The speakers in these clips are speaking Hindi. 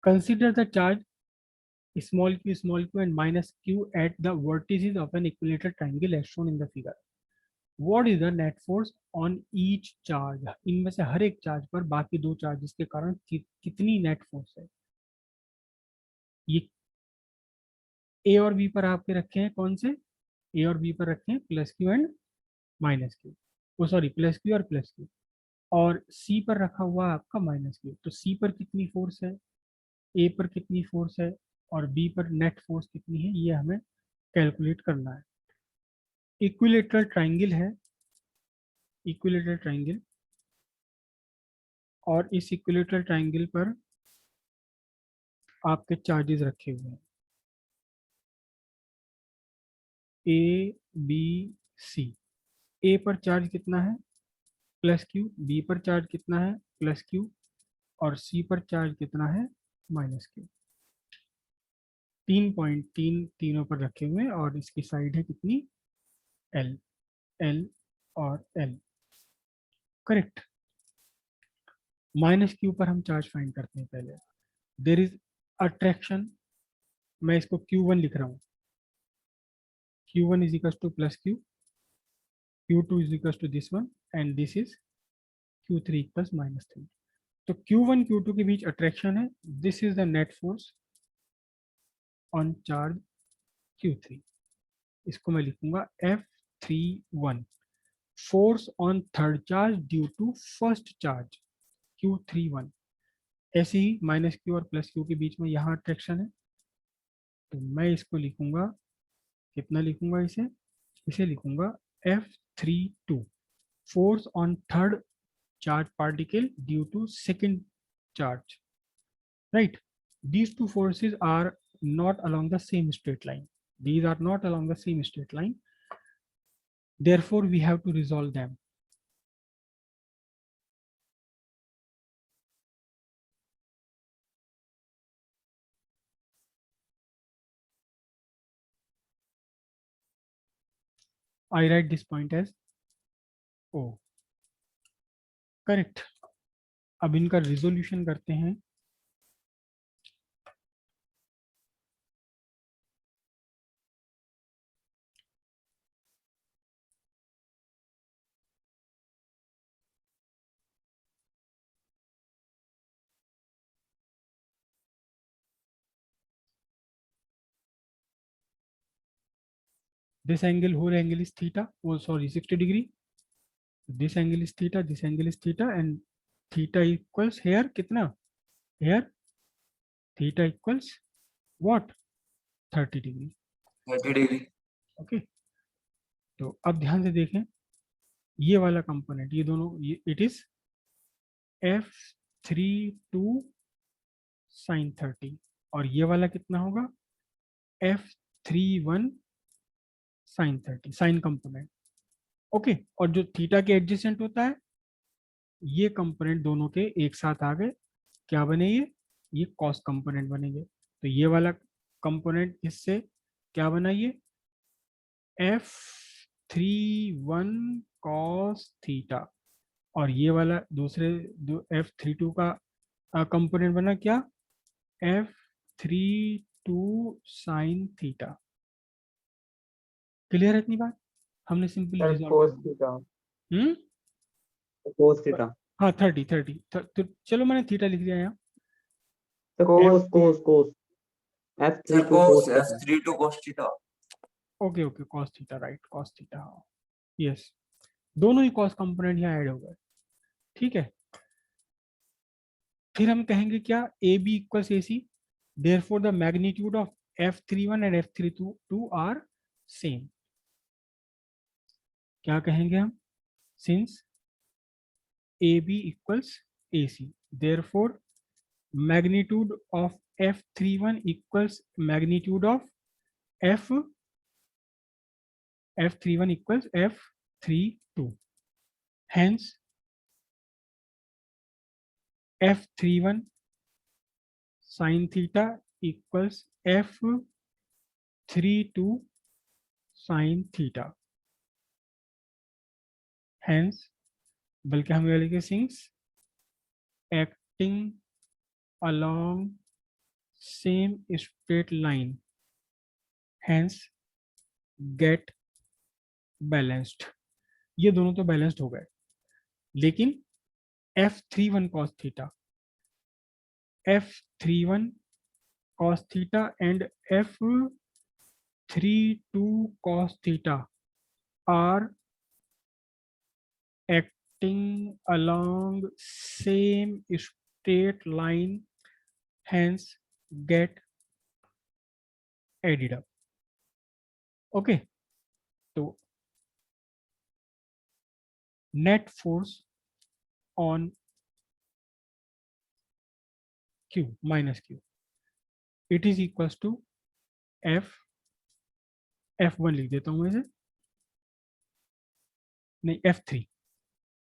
Consider the charge small q and minus q at the vertices of an equilateral triangle as shown in the figure. What is the net force on each charge? इनमें से हर एक चार्ज पर बाकी दो चार्जेस के कारण कितनी नेट फोर्स है? ये ए और बी पर आपके रखे हैं कौन से? ए और बी पर रखे हैं plus Q and minus Q, वो सॉरी प्लस क्यू और प्लस क्यू, और सी पर रखा हुआ है आपका माइनस क्यू। तो सी पर कितनी फोर्स है, ए पर कितनी फोर्स है, और बी पर नेट फोर्स कितनी है, ये हमें कैलकुलेट करना है। इक्विलेटरल ट्राइंगल है, इक्विलेटरल ट्राइंगल, और इस इक्विलेटरल ट्राइंगल पर आपके चार्जेस रखे हुए हैं ए बी सी। ए पर चार्ज कितना है? Plus Q. बी पर चार्ज कितना है? Plus Q. और सी पर चार्ज कितना है? Minus Q. 3.3 तीनों पर रखे हुए हैं, और इसकी साइड है कितनी? एल, एल और एल। करेक्ट। माइनस क्यू पर हम चार्ज फाइंड करते हैं पहले। देर इज अट्रैक्शन, मैं इसको Q1 लिख रहा हूँ। Q1 is equal to plus q, Q2 is equal to this one, and this is Q3 equals minus 3। तो Q1 Q2 के बीच अट्रैक्शन है। This is the net force on charge Q3। इसको मैं लिखूंगा F31, force on third charge due to first charge Q31। ऐसे ही माइनस क्यू और प्लस क्यू के बीच में यहाँ अट्रैक्शन है, तो मैं इसको लिखूंगा, कितना लिखूंगा इसे? इसे लिखूंगा F32, force on third charge particle due to second charge, right? These two forces are not along the same straight line. These are not along the same straight line, therefore we have to resolve them. I write this point as O. Correct. अब इनका रिजोल्यूशन करते हैं। This angle, whole angle is theta, oh sorry 60 degree. This angle is theta, this angle is theta, and theta equals here कितना? Here theta equals what? 30 degree. 30 degree. Okay, तो अब ध्यान से देखें, ये वाला कंपोनेंट, ये दोनों, ये इट इज F32 sin 30, और ये वाला कितना होगा? F31 sin 30, sign component. Okay, और जो थीटा के एडजेसेंट होता है, ये कंपोनेंट दोनों के एक साथ आ गए, क्या बने? ये कॉस कंपोनेंट बनेंगे। तो ये वाला कंपोनेंट इससे क्या बना? ये F31 cos थीटा, और ये वाला दूसरे F32 का कंपोनेंट बना क्या? F32 sin theta. क्लियर है इतनी बात? हमने सिंपली सर रिजॉल्व कोस कर थीटा, हम्म कोस थीटा, हाँ 30 तो चलो मैंने थीटा लिख दिया यहाँ। तो cos cos cos F32 cos cos theta. F32 cos theta. Okay okay, cos theta, right, cos theta, हाँ यस, दोनों ही कॉस कंपोनेंट यहाँ ऐड हो गए। ठीक है, फिर हम कहेंगे क्या? A B equals A C, therefore the magnitude of F31 and F32 are same. क्या कहेंगे हम? Since AB equals AC, therefore magnitude of F31 equals magnitude of F31 equals F32. Hence F31 sin theta equals F32 sin theta. Hence, बल्कि हम ये लिखेंगे since acting along same straight line, hence get balanced. ये दोनों तो बैलेंस्ड हो गए, लेकिन f31 cos theta, f31 cos theta and f32 cos theta are acting along same straight line, hence get added up. Okay, तो net force on Q minus Q, it is equals to F1 लिख देता हूँ मैं इसे, नहीं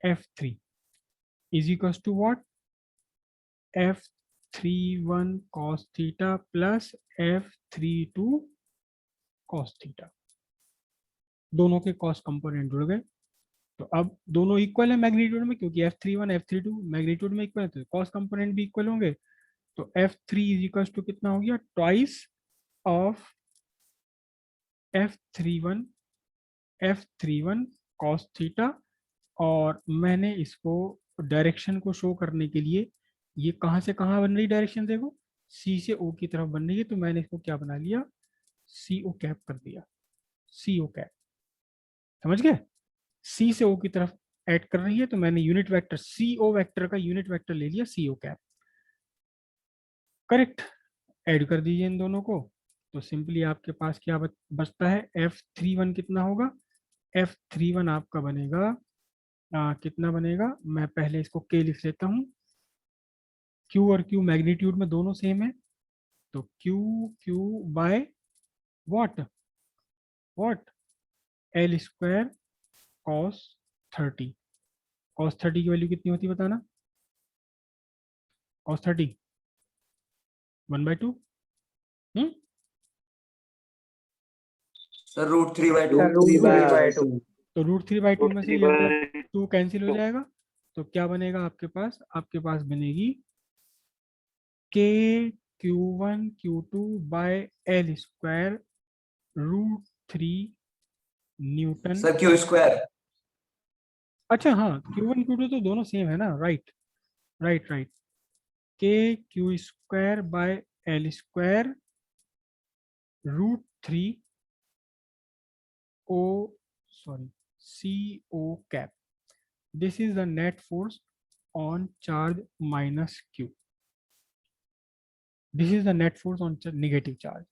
F3 is equals to what? F31 cos theta plus F32 cos theta, दोनों के cos कंपोनेंट जुड़ गए, तो अब दोनों इक्वल है मैग्नीट्यूड में, क्योंकि F31 F32 मैग्नीट्यूड में इक्वल है, तो cos कंपोनेंट भी इक्वल होंगे, तो F3 इज इक्वल टू कितना हो गया? Twice of F31 cos theta, और मैंने इसको डायरेक्शन को शो करने के लिए, ये कहाँ से कहाँ बन रही डायरेक्शन देखो, C से O की तरफ बन रही है, तो मैंने इसको क्या बना लिया? CO कैप कर दिया, CO कैप, समझ गए? C से O की तरफ ऐड कर रही है, तो मैंने यूनिट वेक्टर CO वेक्टर का यूनिट वेक्टर ले लिया CO कैप, करेक्ट? ऐड कर दीजिए इन दोनों को, तो सिंपली आपके पास क्या बचता है? F31 कितना होगा? F31 आपका बनेगा कितना बनेगा? मैं पहले इसको K लिख लेता हूँ, Q और Q मैग्नीट्यूड में दोनों सेम है, तो Q by what L square cos 30, cos 30 की वैल्यू कितनी होती है बताना? cos 30 1/2, sir √3/2। तो √3/2 में से ये वाला 2 कैंसिल हो जाएगा, तो क्या बनेगा आपके पास? आपके पास बनेगी K Q1 Q2 by L square √3 newton. Sir Q²। अच्छा हाँ, Q1 Q2 तो दोनों सेम है ना, right right, K Q square by L square √3 CO cap. This is the net force on charge minus Q. This is the net force on negative charge,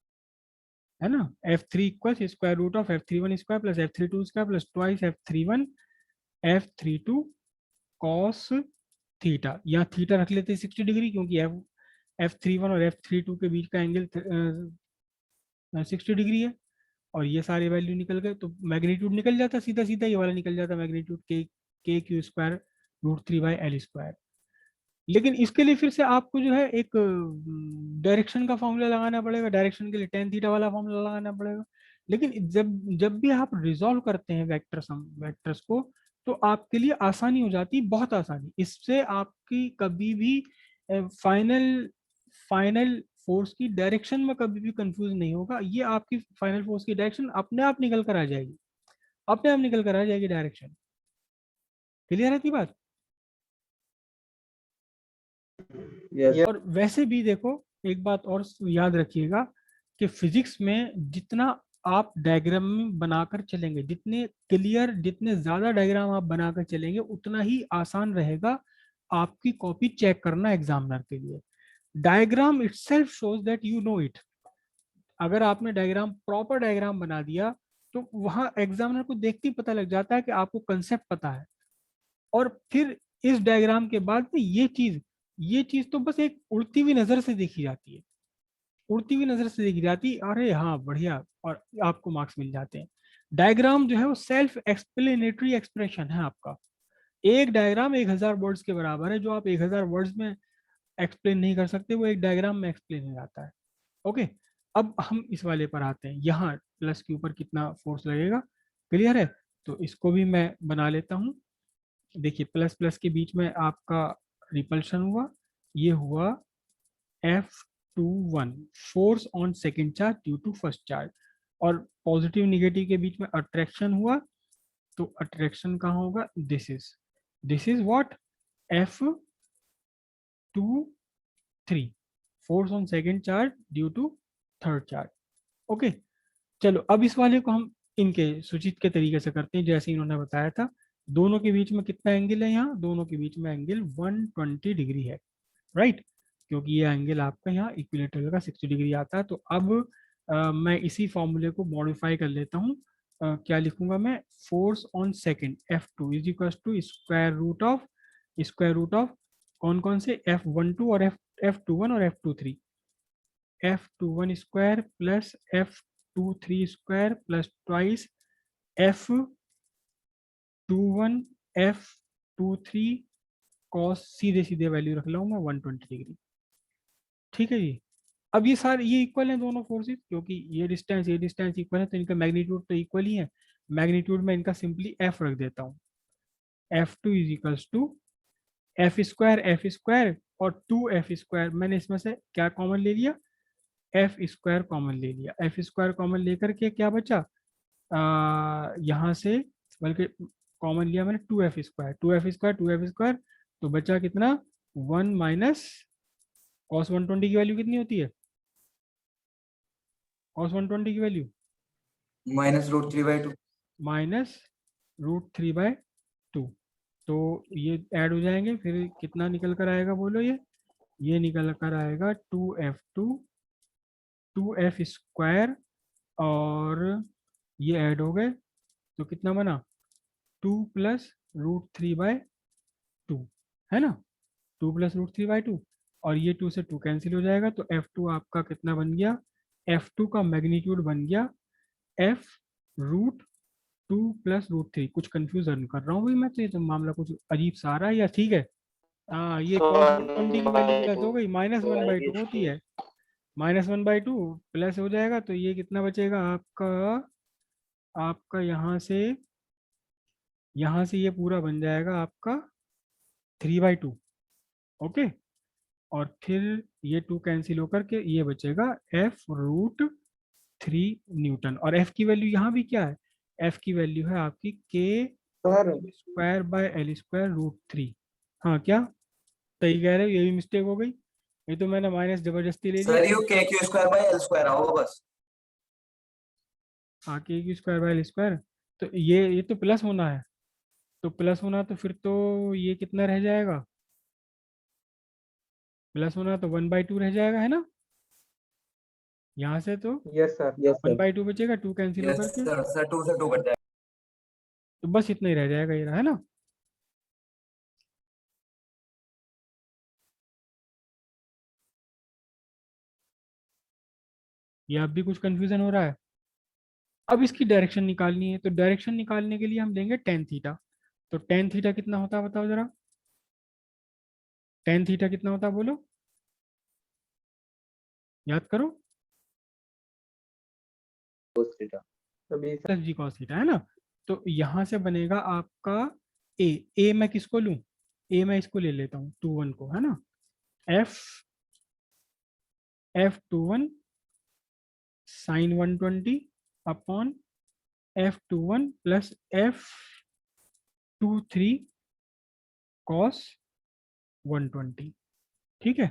है ना? F3 equals square root of F31 square plus F32 square plus twice F31 F32 cos theta, यहाँ थीटा रख लेते हैं 60 डिग्री, क्योंकि F31 और F32 के बीच का एंगल 60 डिग्री है, और ये सारे वैल्यू निकल गए, तो मैग्नीट्यूड निकल जाता, सीधा सीधा ये वाला निकल जाता मैग्नीट्यूड, के क्यू स्क्वायर √3/L स्क्वायर। लेकिन इसके लिए फिर से आपको जो है एक डायरेक्शन का फॉर्मूला लगाना पड़ेगा, डायरेक्शन के लिए tan थीटा वाला फॉर्मूला लगाना पड़ेगा। लेकिन जब भी आप रिजॉल्व करते हैं वेक्टर्स को, तो आपके लिए आसानी हो जाती है, बहुत आसानी, इससे आपकी कभी भी फाइनल फोर्स की डायरेक्शन में कभी भी कंफ्यूज नहीं होगा, ये आपकी फाइनल फोर्स की डायरेक्शन अपने आप निकल कर आ जाएगी, अपने आप निकल कर आ जाएगी डायरेक्शन। क्लियर है बात? yes. और वैसे भी देखो, एक बात और याद रखिएगा कि फिजिक्स में जितना आप डायग्राम बनाकर चलेंगे, जितने क्लियर, जितने ज्यादा डायग्राम आप बनाकर चलेंगे, उतना ही आसान रहेगा आपकी कॉपी चेक करना एग्जामिनर के लिए। Diagram itself shows that you know it. अगर आपने डायग्राम, प्रॉपर डायग्राम बना दिया, तो वहां एग्जामिनर को देखते ही पता लग जाता है कि आपको कंसेप्ट पता है, और फिर इस डायग्राम के बाद में ये चीज तो बस एक उड़ती हुई नजर से देखी जाती है, उड़ती हुई नजर से देखी जाती है, अरे हाँ बढ़िया, और आपको मार्क्स मिल जाते हैं। डायग्राम जो है वो सेल्फ एक्सप्लेनेटरी एक्सप्रेशन है आपका। एक डायग्राम 1000 वर्ड्स के बराबर है, जो आप 1000 वर्ड्स में एक्सप्लेन नहीं कर सकते, वो एक डायग्राम में एक्सप्लेन हो जाता है। ओके, अब हम इस वाले पर आते हैं, यहाँ प्लस के ऊपर कितना फोर्स लगेगा, क्लियर है? तो इसको भी मैं बना लेता हूँ। देखिए, प्लस के बीच में आपका रिपल्शन हुआ, ये हुआ F21 force on second charge due to first charge, और पॉजिटिव निगेटिव के बीच में अट्रैक्शन हुआ, तो अट्रैक्शन कहाँ होगा, this is what, F23 force on second charge due to third charge. Okay, चलो अब इस वाले को हम इनके सूचित के तरीके से करते हैं जैसे इन्होंने बताया था। दोनों के बीच में कितना एंगल है, यहाँ दोनों के बीच में एंगल 120 डिग्री है, राइट, क्योंकि ये एंगल आपका यहाँ इक्विलेटरल का 60 डिग्री आता है। तो अब मैं इसी फॉर्मूले को मॉडिफाई कर लेता हूँ। क्या लिखूंगा मैं, force on second F2 is equal to square root of कौन कौन से, F12 और F21 और F23, F21 square plus F23 square plus twice F21 F23 cos, सीधे सीधे वैल्यू रख लूँ मैं 120 डिग्री। ठीक है जी। अब ये सारे ये इक्वल हैं दोनों फोर्सेस, क्योंकि ये डिस्टेंस इक्वल है, तो इनका मैग्नीट्यूड तो इक्वल ही है। मैग्नीट्यूड में इनका सिंपली F रख देता हूँ, F2 is equals to f square और 2F स्क्वायर, मैंने इसमें से क्या कॉमन ले लिया, F स्क्वायर कॉमन ले लिया। F स्क्वायर कॉमन लेकर के क्या बचा, यहाँ से, बल्कि कॉमन लिया मैंने 2F स्क्वायर, तो बचा कितना, 1 माइनस कॉस 120 की वैल्यू कितनी होती है, कॉस 120 की वैल्यू -√3/2। माइनस √3/2, तो ये ऐड हो जाएंगे, फिर कितना निकल कर आएगा बोलो, ये निकल कर आएगा 2F स्क्वायर, और ये ऐड हो गए तो कितना बना, 2 + √3/2, है ना, 2 + √3/2, और ये 2 से 2 कैंसिल हो जाएगा, तो F2 आपका कितना बन गया, F2 का मैग्नीट्यूड बन गया F√2 + √3। कुछ कंफ्यूजन कर रहा हूँ भाई मैं, तो ये तो मामला कुछ अजीब सा आ रहा है, या ठीक है, हाँ ये cos 120 की वैल्यू प्लस हो गई, -1/2 होती है, -1/2 प्लस हो जाएगा, तो ये कितना बचेगा आपका, यहाँ से ये पूरा बन जाएगा आपका 3/2। ओके, और फिर ये 2 कैंसिल होकर के ये बचेगा F√3 न्यूटन, और F की वैल्यू यहाँ भी क्या है, F की वैल्यू है आपकी K²/L²√3। हाँ क्या सही कह रहे हो, ये भी मिस्टेक हो गई, ये तो मैंने माइनस जबरदस्ती ले लिया। सर ये KQ²/L² होगा बस। हाँ K²/L², तो ये तो प्लस होना है, तो प्लस होना, तो फिर तो ये कितना रह जाएगा, प्लस होना तो 1/2 रह जाएगा, है ना, यहाँ से तो यस सर 1/2 बचेगा, 2 कैंसिल यस होकर के, सर 2 से 2 कट जाएगा। तो बस इतना ही रह जाएगा ये रहा, है ना। ये अब भी कुछ कंफ्यूजन हो रहा है। अब इसकी डायरेक्शन निकालनी है, तो डायरेक्शन निकालने के लिए हम लेंगे tan थीटा। तो tan थीटा कितना होता है बताओ जरा, tan थीटा कितना होता है बोलो, याद करो, अभी प्लस जी कॉस थीटा, है ना। तो यहाँ से बनेगा आपका ए मैं किसको लूँ, ए मैं इसको ले लेता हूँ 21 को, है ना, F21 sin 120 upon F21 plus F23 cos 120। ठीक है,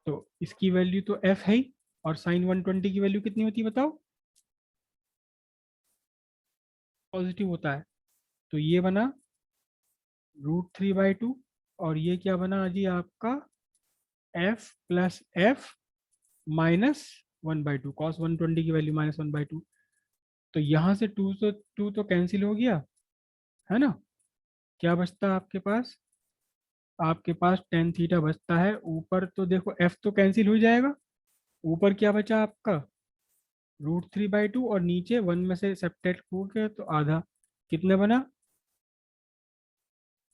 तो इसकी वैल्यू तो F है ही, और sin 120 की वैल्यू कितनी होती है बताओ, पॉजिटिव होता है, तो ये बना √3/2, और ये क्या बना जी आपका F + F -1/2, cos 120 की वैल्यू -1/2, तो यहाँ से 2 तो कैंसिल हो गया, है ना, क्या बचता है आपके पास, आपके पास tan थीटा बचता है, ऊपर तो देखो F तो कैंसिल हो जाएगा, ऊपर क्या बचा आपका √3/2, और नीचे 1 में से सब्ट्रैक्ट होके तो आधा, कितने बना,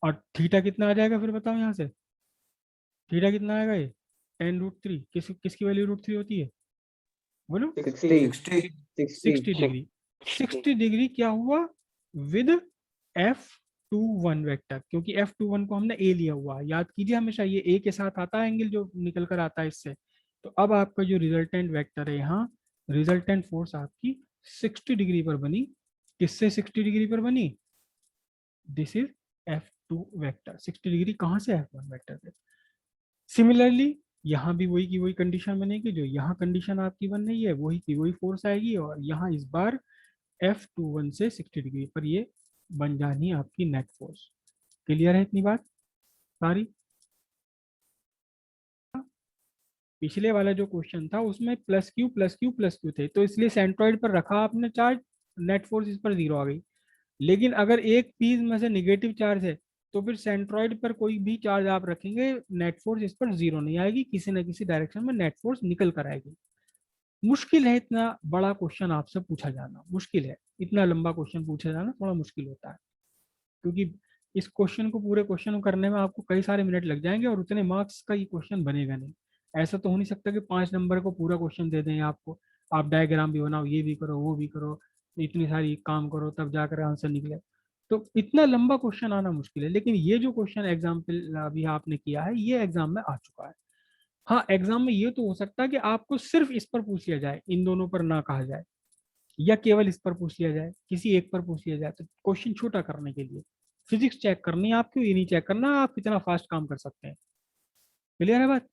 और थीटा कितना आ जाएगा फिर बताओ, यहाँ से थीटा कितना आएगा, ये tan√3, किसकी वैल्यू √3 होती है बोलो, 60 60 डिग्री, 60 डिग्री क्या हुआ विद F21 वेक्टर, क्योंकि F21 को हमने ए लिया हुआ है, याद कीजिए हमेशा ये ए के साथ आता है एंगल जो निकल कर आता है इससे, तो अब आपका जो रिजल्टेंट वेक्टर है यहाँ, रिजल्टेंट फोर्स आपकी 60 डिग्री पर बनी। किससे 60 डिग्री पर बनी? This is F2 vector. 60 degree कहाँ से? F1 वेक्टर पे। सिमिलरली यहाँ भी वही की वही कंडीशन बनेगी, जो यहाँ कंडीशन आपकी बन रही है वही की वही फोर्स आएगी, और यहाँ इस बार F21 से 60 डिग्री पर ये बन जानी आपकी नेट फोर्स। क्लियर है इतनी बात सारी? पिछले वाला जो क्वेश्चन था उसमें plus Q plus Q plus Q थे, तो इसलिए सेंट्रॉइड पर रखा आपने चार्ज, नेट फोर्स इस पर 0 आ गई। लेकिन अगर एक पीस में से निगेटिव चार्ज है तो फिर सेंट्रॉइड पर कोई भी चार्ज आप रखेंगे, नेट फोर्स इस पर 0 नहीं आएगी, किसी न किसी डायरेक्शन में नेट फोर्स निकल कर आएगी। मुश्किल है इतना बड़ा क्वेश्चन आपसे पूछा जाना, मुश्किल है। इतना लंबा क्वेश्चन पूछा जाना थोड़ा मुश्किल होता है, क्योंकि इस क्वेश्चन को, पूरे क्वेश्चन को करने में आपको कई सारे मिनट लग जाएंगे, और उतने मार्क्स का ये क्वेश्चन बनेगा नहीं। ऐसा तो हो नहीं सकता कि 5 नंबर को पूरा क्वेश्चन दे दें आपको, आप डायग्राम भी बनाओ, ये भी करो, वो भी करो, इतनी सारी काम करो, तब जाकर आंसर निकले। तो इतना लंबा क्वेश्चन आना मुश्किल है। लेकिन ये जो क्वेश्चन एग्जाम्पल अभी आपने किया है, ये एग्जाम में आ चुका है। हाँ, एग्जाम में ये तो हो सकता है कि आपको सिर्फ इस पर पूछ लिया जाए, इन दोनों पर ना कहा जाए, या केवल इस पर पूछ लिया जाए, किसी एक पर पूछ लिया जाए, तो क्वेश्चन छोटा करने के लिए फिजिक्स चेक करनी है आपको, ये नहीं चेक करना आप कितना फास्ट काम कर सकते हैं। क्लियर है बात?